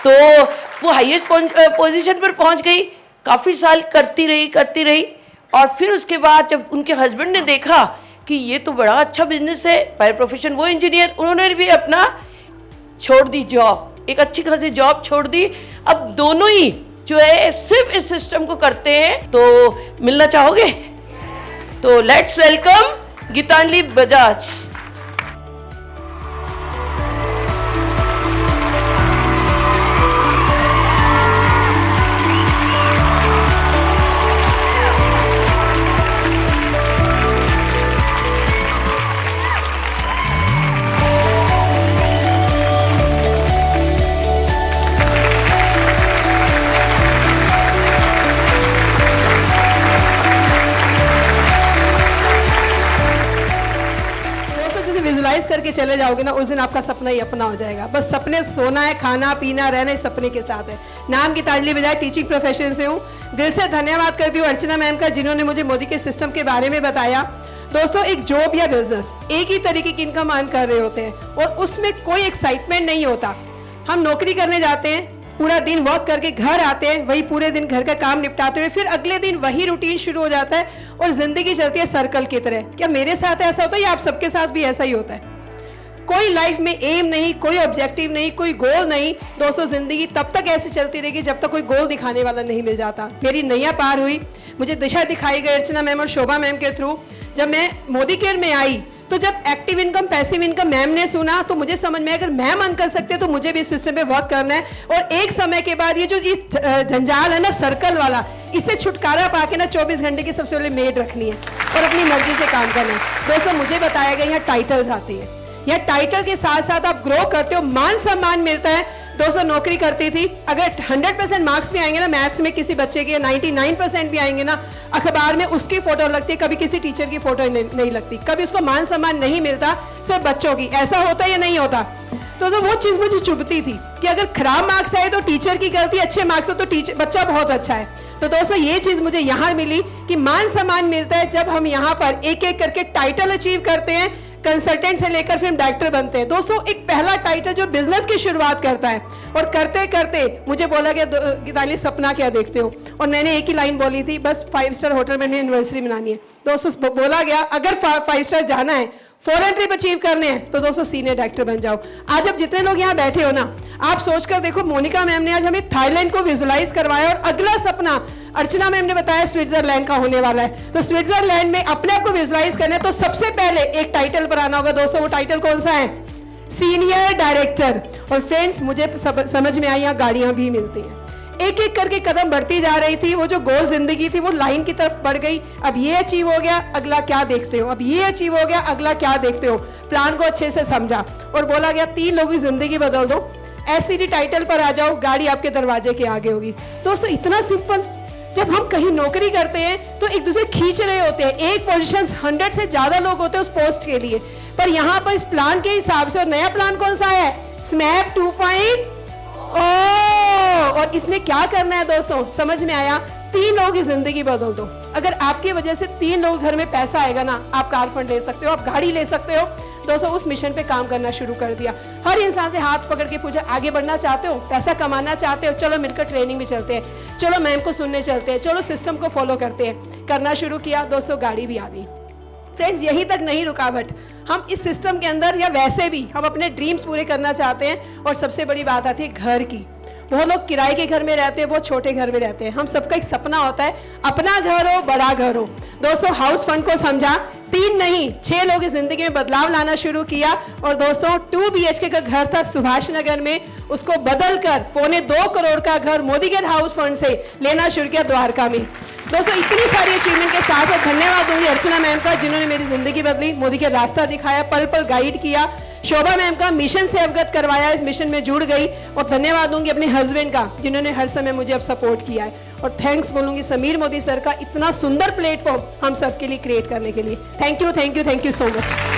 तो वो highest position पर पहुंच गई, काफ़ी साल करती रही और फिर उसके बाद जब उनके हस्बैंड ने देखा कि ये तो बड़ा अच्छा बिजनेस है, बाय प्रोफेशन वो इंजीनियर, उन्होंने भी अपना छोड़ दी जॉब, एक अच्छी खासी जॉब छोड़ दी। अब दोनों ही जो है सिर्फ इस सिस्टम को करते हैं। तो मिलना चाहोगे? तो let's welcome Geetanjali Bajaj. Visualize करके चले जाओगे ना, उस दिन आपका सपना ही अपना हो जाएगा। बस सपने सोना है, खाना पीना रहना इस सपने के साथ है। नाम गीतांजलि बजाज, टीचिंग प्रोफेशन से हूँ। दिल से धन्यवाद करती हूँ अर्चना मैम का, जिन्होंने मुझे मोदी के सिस्टम के बारे में बताया। दोस्तों, एक जॉब या बिजनेस एक ही तरीके की इनकम अर्न कर रहे होते हैं और उसमें कोई एक्साइटमेंट नहीं होता। हम नौकरी करने जाते हैं, पूरा दिन वर्क करके घर आते हैं, वही पूरे दिन घर का काम निपटाते हुए फिर अगले दिन वही रूटीन शुरू हो जाता है और जिंदगी चलती है सर्कल की तरह। क्या मेरे साथ ऐसा होता है या आप सबके साथ भी ऐसा ही होता है? कोई लाइफ में एम नहीं, कोई ऑब्जेक्टिव नहीं, कोई गोल नहीं। दोस्तों, जिंदगी तब तक ऐसे चलती रहेगी जब तक कोई गोल दिखाने वाला नहीं मिल जाता। मेरी नैया पार हुई, मुझे दिशा दिखाई गई अर्चना मैम और शोभा मैम के थ्रू। जब मैं मोदी केयर में आई तो जब active income passive income ma'am ने सुना तो मुझे समझ में अगर मैम अर्न कर सकते हैं तो मुझे भी इस सिस्टम पे वर्क करना है। और एक समय के बाद ये जो जंजाल है ना सर्कल वाला, इससे छुटकारा पाके ना 24 घंटे की सबसे पहले मेड रखनी है और अपनी मर्जी से काम करना है। दोस्तों, मुझे बताया गया यहाँ टाइटल्स आते हैं, या टाइटल के साथ साथ आप ग्रो करते हो, मान सम्मान मिलता है। दोस्तों, नौकरी करती थी, अगर 100% मार्क्स भी आएंगे ना मैथ्स में किसी बच्चे के, 99% भी आएंगे ना, अखबार में उसकी फोटो लगती है, कभी किसी टीचर की फोटो नहीं लगती, कभी उसको मान सम्मान नहीं मिलता, सिर्फ बच्चों की। ऐसा होता या नहीं होता? तो वो चीज मुझे चुभती थी कि अगर खराब मार्क्स आए तो टीचर की गलती, अच्छे मार्क्स हो तो टीचर बच्चा बहुत अच्छा है। तो दोस्तों, ये चीज मुझे यहाँ मिली कि मान सम्मान मिलता है जब हम यहाँ पर एक एक करके टाइटल अचीव करते हैं, कंसल्टेंट से लेकर फिर हम डायरेक्टर बनते हैं। दोस्तों, एक पहला टाइटल जो बिजनेस की शुरुआत करता है और करते करते मुझे बोला गया गीतांजलि सपना क्या देखते हो, और मैंने एक ही लाइन बोली थी, बस 5 स्टार होटल में एनिवर्सरी मनानी है। दोस्तों, बोला गया अगर 5 स्टार जाना है, फॉरेन ट्रिप अचीव करने हैं तो दोस्तों सीनियर डायरेक्टर बन जाओ। आज अब जितने लोग यहाँ बैठे हो ना, आप सोचकर देखो, मोनिका मैम ने आज हमें थाईलैंड को विजुलाइज करवाया और अगला सपना अर्चना मैम ने बताया स्विट्जरलैंड का होने वाला है। तो स्विट्जरलैंड में अपने आप को विजुलाइज करना है तो सबसे पहले एक टाइटल पर आना होगा। दोस्तों, वो टाइटल कौन सा है? Senior director. और फ्रेंड्स, मुझे समझ में आई यहाँ गाड़ियां भी मिलती हैं। एक एक करके कदम बढ़ती जा रही थी, वो जो गोल जिंदगी थी वो लाइन की तरफ बढ़ गई। अब ये अचीव हो गया, अगला क्या देखते हो? अब ये अचीव हो गया, अगला क्या देखते हो? प्लान को अच्छे से समझा और बोला गया 3 लोगों की जिंदगी बदल दो, एससीडी टाइटल पर आ जाओ, गाड़ी आपके दरवाजे के आगे होगी। दोस्तों, इतना सिंपल। जब हम कहीं नौकरी करते हैं तो एक दूसरे खींच रहे होते हैं, एक पोजीशन 100 से ज्यादा लोग होते हैं उस पोस्ट के लिए, पर यहाँ पर इस प्लान के हिसाब से, और नया प्लान कौन सा है? स्मैप 2.0। और इसमें क्या करना है दोस्तों, समझ में आया? 3 लोगों की जिंदगी बदल दो। अगर आपकी वजह से 3 लोग घर में पैसा आएगा ना, आप कार फंड ले सकते हो, आप गाड़ी ले सकते हो। दोस्तों, उस मिशन पे काम करना शुरू कर दिया। हर इंसान से हाथ पकड़ के पूछा, आगे बढ़ना चाहते हो, पैसा कमाना चाहते हो, चलो मिलकर ट्रेनिंग में चलते हैं, चलो मैम को सुनने चलते हैं, चलो सिस्टम को फॉलो करते हैं। करना शुरू किया दोस्तों, गाड़ी भी आ गई। फ्रेंड्स, यहीं तक नहीं रुकावट, हम इस सिस्टम के अंदर या वैसे भी हम अपने ड्रीम्स पूरे करना चाहते हैं। और सबसे बड़ी बात आती है घर की। बहुत लोग किराए के घर में रहते हैं, बहुत छोटे घर में रहते हैं। हम सबका एक सपना होता है अपना घर हो, बड़ा घर हो। दोस्तों, हाउस फंड को समझा, 3 नहीं 6 लोगों की जिंदगी में बदलाव लाना शुरू किया। और दोस्तों, 2 BHK का घर था सुभाष नगर में, उसको बदल कर 2.25 करोड़ का घर मोदी केयर हाउस फंड से लेना शुरू किया द्वारका में। दोस्तों, इतनी सारी अचीवमेंट के साथ साथ धन्यवाद दूंगी अर्चना मैम का, जिन्होंने मेरी जिंदगी बदली, मोदी के रास्ता दिखाया, पल पल गाइड किया। शोभा मैम का मिशन से अवगत करवाया, इस मिशन में जुड़ गई। और धन्यवाद दूंगी अपने हस्बैंड का, जिन्होंने हर समय मुझे अब सपोर्ट किया है। और थैंक्स बोलूंगी समीर मोदी सर का, इतना सुंदर प्लेटफॉर्म हम सबके लिए क्रिएट करने के लिए। Thank you so much.